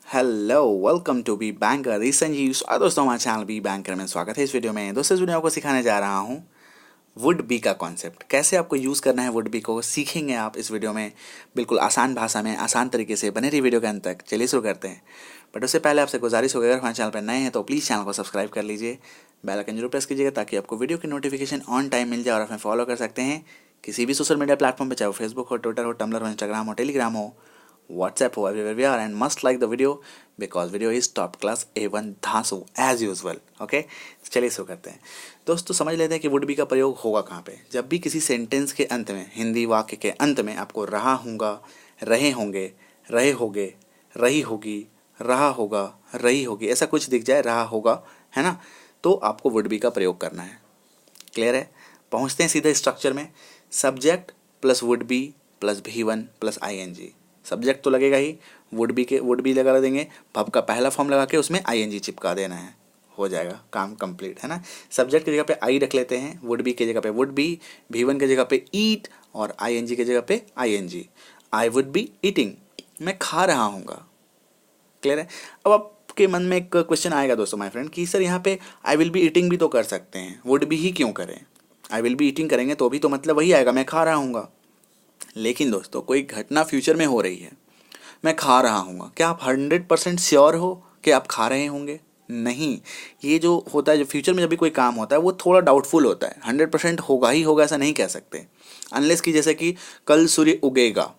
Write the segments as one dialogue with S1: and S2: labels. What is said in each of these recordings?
S1: Hello welcome to be banker Sanjeev. स्वागत दोस्तों हमारे चैनल बी बैंकर में स्वागत है। इस वीडियो में दोस्तों इस वीडियो में आपको सिखाने जा रहा हूँ वुड बी का कॉन्सेप्ट, कैसे आपको यूज़ करना है। वुड बी को सीखेंगे आप इस वीडियो में बिल्कुल आसान भाषा में, आसान तरीके से। बने रही वीडियो के अंत तक। चलिए शुरू करते हैं। बट उससे पहले आपसे गुजारिश होगी, अगर हमारे चैनल पर नए हैं तो प्लीज़ चैनल को सब्सक्राइब कर लीजिए, बेल आइकन जरूर प्रेस कीजिएगा ताकि आपको वीडियो की नोटिफिकेशन ऑन टाइम मिल जाए और आप हमें फॉलो कर सकते हैं किसी भी सोशल मीडिया प्लेटफॉर्म पर, चाहे वो फेसबुक हो, ट्विटर हो, टम्बलर हो, इंस्टाग्राम हो, टेलीग्राम हो, WhatsApp हो, everywhere we are, and must like the video because video is top class A1 धांसू as usual. Okay, चलिए शुरू करते हैं। दोस्तों समझ लेते हैं कि वुड बी का प्रयोग होगा कहाँ पे। जब भी किसी सेंटेंस के अंत में, हिंदी वाक्य के अंत में आपको रहा होगा, रहे होंगे, रहे होगे, रही होगी, रहा होगा, रही होगी, ऐसा कुछ दिख जाए, रहा होगा, है ना, तो आपको वुड बी का प्रयोग करना है। क्लियर है? पहुँचते हैं सीधे स्ट्रक्चर में। Subject plus would be plus V1 plus ING। Subject तो लगेगा ही, वुड बी लगा देंगे, वर्ब का पहला फॉर्म लगा के उसमें ING चिपका देना है, हो जाएगा काम कंप्लीट, है ना। सब्जेक्ट की जगह पे आई रख लेते हैं, वुड बी की जगह पे वुड बी, V1 की जगह पे ईट और ING की जगह पे ING। I would be eating, मैं खा रहा हूँगा। क्लियर है? अब आपके मन में एक क्वेश्चन आएगा दोस्तों माय फ्रेंड कि सर यहाँ पे आई विल बी ईटिंग भी तो कर सकते हैं, वुड बी ही क्यों करें? आई विल बी ईटिंग करेंगे तो भी तो मतलब वही आएगा, मैं खा रहा हूँगा। लेकिन दोस्तों कोई घटना फ्यूचर में हो रही है, मैं खा रहा हूँगा, क्या आप 100% श्योर हो कि आप खा रहे होंगे? नहीं। ये जो होता है, जो फ्यूचर में जब भी कोई काम होता है वो थोड़ा डाउटफुल होता है। 100% होगा ही होगा ऐसा नहीं कह सकते, अनलेस कि जैसे कि कल सूर्य उगेगा,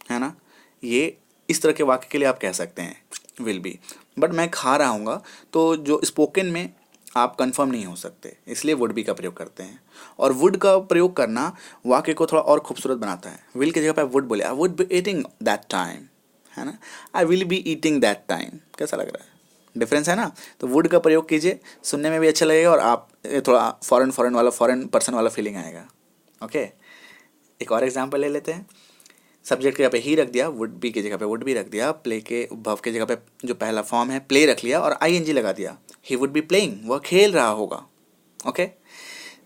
S1: है ना, ये इस तरह के वाक्य के लिए आप कह सकते हैं विल बी। बट मैं खा रहा हूँगा तो जो स्पोकन में आप कंफर्म नहीं हो सकते, इसलिए वुड बी का प्रयोग करते हैं। और वुड का प्रयोग करना वाक्य को थोड़ा और खूबसूरत बनाता है। विल की जगह पे आप वुड बोले, I would be eating that time, है ना, I will be eating that time. कैसा लग रहा है? डिफरेंस है ना। तो वुड का प्रयोग कीजिए, सुनने में भी अच्छा लगेगा और आप थोड़ा फॉरेन पर्सन वाला फीलिंग आएगा। ओके, एक और एग्जाम्पल ले लेते हैं। सब्जेक्ट की जगह पे ही रख दिया, वुड बी की जगह पे वुड बी रख दिया, प्ले के वर्ब की जगह पे जो पहला फॉर्म है प्ले रख लिया और ING लगा दिया। ही वुड बी प्लेइंग, वह खेल रहा होगा। ओके,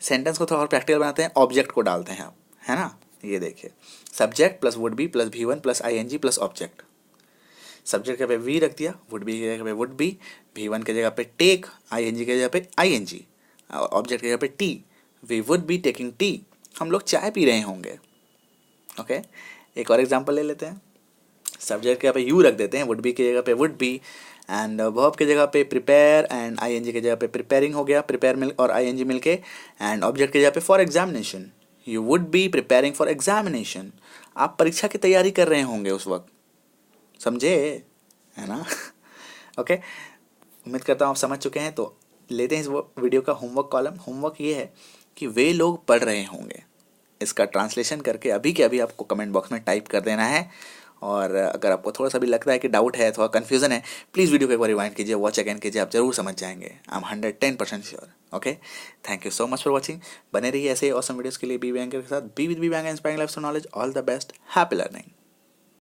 S1: सेंटेंस को थोड़ा और प्रैक्टिकल बनाते हैं, ऑब्जेक्ट को डालते हैं आप, है ना। ये देखिए, subject plus would be plus V1 plus ING plus object. Subject की जगह पे वी रख दिया, वुड बी की जगह पे वुड बी, V1 की जगह पे टेक, ING की जगह पे ING, ऑब्जेक्ट की जगह पे tea, we would be taking tea, हम लोग चाय पी रहे होंगे। ओके, एक और एग्जांपल ले लेते हैं। सब्जेक्ट के जगह पे यू रख देते हैं, वुड बी की जगह पे वुड बी, एंड वर्ब की जगह पे प्रिपेयर एंड ING की जगह पे प्रिपेयरिंग हो गया, प्रिपेयर मिल और ING मिल के, एंड ऑब्जेक्ट की जगह पे for examination, you would be preparing for examination. आप परीक्षा की तैयारी कर रहे होंगे उस वक्त, समझे, है ना। ओके, उम्मीद करता हूँ आप समझ चुके हैं। तो लेते हैं इस वीडियो का होमवर्क कॉलम। होमवर्क ये है कि वे लोग पढ़ रहे होंगे, इसका ट्रांसलेशन करके अभी के अभी आपको कमेंट बॉक्स में टाइप कर देना है। और अगर आपको थोड़ा सा भी लगता है कि डाउट है, थोड़ा कन्फ्यूजन है, प्लीज़ वीडियो को एक बार रिवाइंड कीजिए, वॉच अगेन कीजिए, आप जरूर समझ जाएंगे। I am 110% sure. Okay, thank you so much for watching. बने रहिए ऐसे ऑसम वीडियोज़ के लिए बी बैंकर के साथ। Be with be bank inspiring life knowledge. All the best, happy learning.